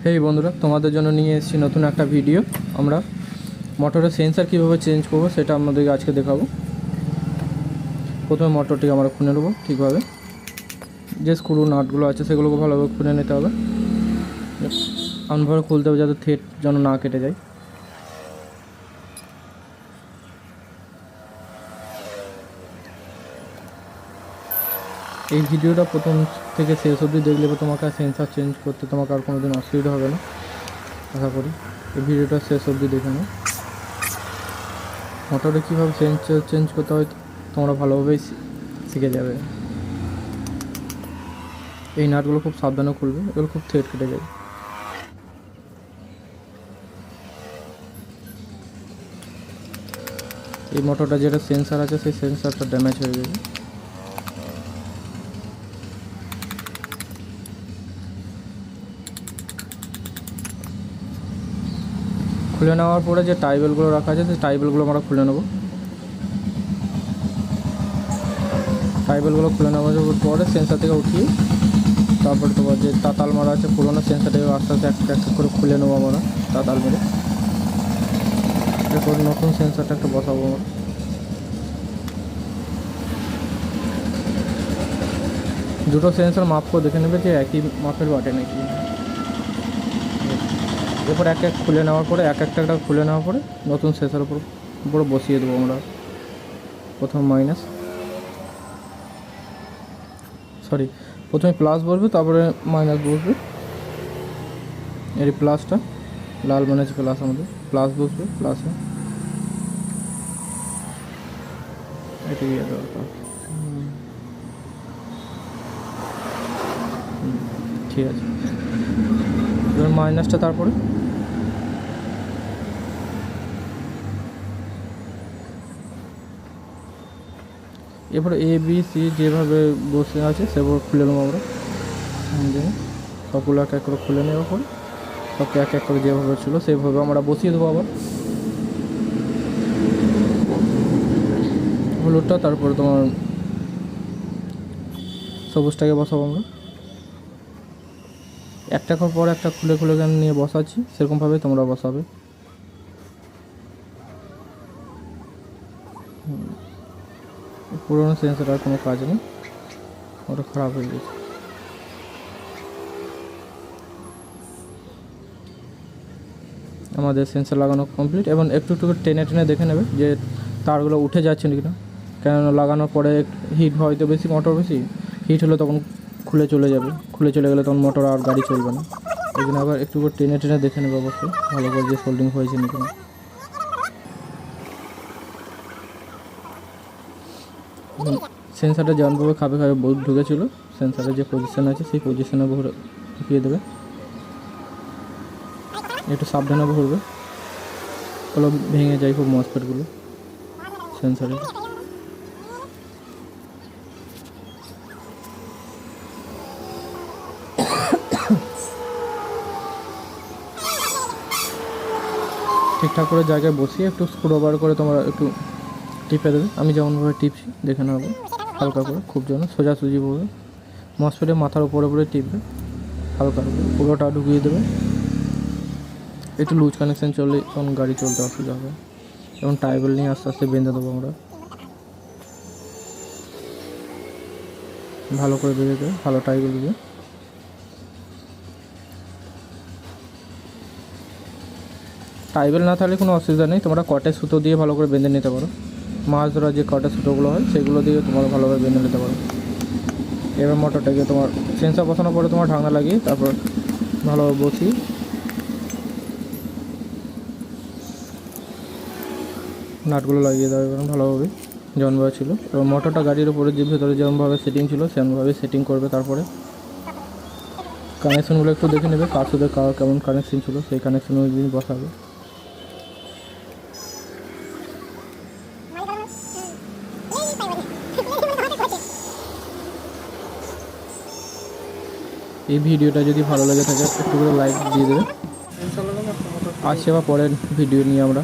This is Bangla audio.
হেই বন্ধুরা, তোমাদের জন্য নিয়ে এসেছি নতুন একটা ভিডিও। আমরা মোটরের সেন্সার কীভাবে চেঞ্জ করবো সেটা আমাদেরকে আজকে দেখাবো। প্রথমে মোটরটিকে আমরা খুলে নেবো ঠিকভাবে, যে স্ক্রু নাটগুলো আছে সেগুলোকে ভালোভাবে খুলে নিতে হবে। এমনভাবে খুলতে হবে যাতে থ্রেড যেন না কেটে যায়। এই ভিডিওটা প্রথম থেকে শেষ অবধি দেখলে তোমাকে সেন্সার চেঞ্জ করতে তোমাকে আর কোনোদিন অসুবিধা হবে না, আশা করি। এই ভিডিওটা শেষ অবধি দেখে নাও। মোটরে কীভাবে সেন্সার চেঞ্জ করতে হয় তোমরা ভালোভাবেই শিখে যাবে। এই নাটগুলো খুব সাবধানে খুলবে, এগুলো খুব থ্রেড কেটে যায়। এই মোটরটা যেটা সেন্সার আছে সেই সেন্সারটা ড্যামেজ হয়ে যাবে। খুলে নেওয়ার পরে যে টাইবেলগুলো রাখা আছে সেই টাইবেলগুলো আমরা খুলে নেব। টাইবেলগুলো খুলে নেওয়ার পরে সেন্সার থেকে উঠিয়ে তারপরে তোমার যে তাতাল মারা আছে পুরোনো সেন্সারটাকে আস্তে আস্তে একটা একটা করে খুলে নেবো আমরা, তাতাল মেরে। এরপর নতুন সেন্সারটা একটা বসাবো আমরা। দুটো সেন্সার মাপ করে দেখে নেবে যে একই মাপের বাটে নাকি। এরপর এক এক খুলে নেওয়ার পরে একটা খুলে নেওয়ার পরে নতুন সেন্সার উপরে বসিয়ে দেবো আমরা। প্রথমে প্রথমে প্লাস বসবে, তারপরে মাইনাস বসবে। এর প্লাসটা লাল মানে হচ্ছে প্লাস, আমাদের প্লাস বসবে। প্লাসে এটাই দরকার। ঠিক আছে, এবার মাইনাসটা তারপরে এরপরে এ বি সি যেভাবে বসে আছে সেভাবে খুলে নেবো আমরা। সবগুলো এক এক করে খুলে নেওয়ার পরে সবকে এক এক করে যেভাবে ছিল সেইভাবে আমরা বসিয়ে দেবো আবার হলুদটা, তারপরে তোমার সবুজটাকে বসাবো আমরা। একটা পর একটা খুলে খুলে নিয়ে বসাচ্ছি, সেরকমভাবে তোমরা বসাবে। পুরোনো সেন্সার আর কোনো কাজ নেই, ওটা খারাপ হয়ে গেছে। আমাদের সেন্সার লাগানো কমপ্লিট। এবং একটু একটু টেনে টেনে দেখে নেবে যে তারগুলো উঠে যাচ্ছে নাকি না, কেননা লাগানোর পরে হিট হয়তো বেশি, মোটর বেশি হিট হলে তখন খুলে চলে যাবে। খুলে চলে গেলে তখন মোটর আর গাড়ি চলবে না। এই জন্য আবার একটু করে টেনে টেনে দেখে নেবে অবশ্যই ভালো করে যে সোল্ডিং হয়েছে নাকি না। সেন্সারটা যেমনভাবে খাবে ঢুকেছিল, সেন্সারের যে পজিশান আছে সেই পজিশানে ঢুকিয়ে দেবে। একটু সাবধানে ভরবে, ওগুলো ভেঙে যায় খুব মসপেটগুলো সেন্সারে। ঠিকঠাক করে জায়গায় বসিয়ে একটু স্ক্রুবার করে তোমরা একটু টিপে দেবে। আমি যেমনভাবে টিপছি দেখে নেবো, হালকা করে, খুব যেন সোজাসুজি পড়বে। মসপেটের মাথার উপরে টিপবে হালকা করে, পুরোটা ঢুকিয়ে দেবে। একটু লুজ কানেকশান চললে তখন গাড়ি চলতে অসুবিধা হবে। এবং টাইবেল নিয়ে আস্তে আস্তে বেঁধে দেবো আমরা, ভালো করে বেঁধে দেবে, ভালো টাইবেল দিয়ে। টাইবেল না থাকলে কোনো অসুবিধা নেই, তোমরা কটের সুতো দিয়ে ভালো করে বেঁধে নিতে পারো। মাছ ধরার যে কটের সুতোগুলো হয় সেগুলো দিয়ে তোমরা ভালোভাবে বেঁধে নিতে পারো। এবার মোটরটাকে তোমার সেন্সার বসানোর পরে তোমার ঢাকনা লাগিয়ে তারপর ভালোভাবে বসিয়ে নাটগুলো লাগিয়ে দেওয়া এবং ভালোভাবে যেমনভাবে ছিল। এবং মোটরটা গাড়ির উপরে যে ভেতরে যেমনভাবে সেটিং ছিল সেমনভাবে সেটিং করবে। তারপরে কানেকশনগুলো একটু দেখে নেবে, কার সাথে কার কেমন কানেকশন ছিল সেই কানেকশন অনুযায়ী বসাবে। এই ভিডিওটা যদি ভালো লেগে থাকে একটু করে লাইক দিয়ে দেবে। আসছে বা পরের ভিডিও নিয়ে আমরা।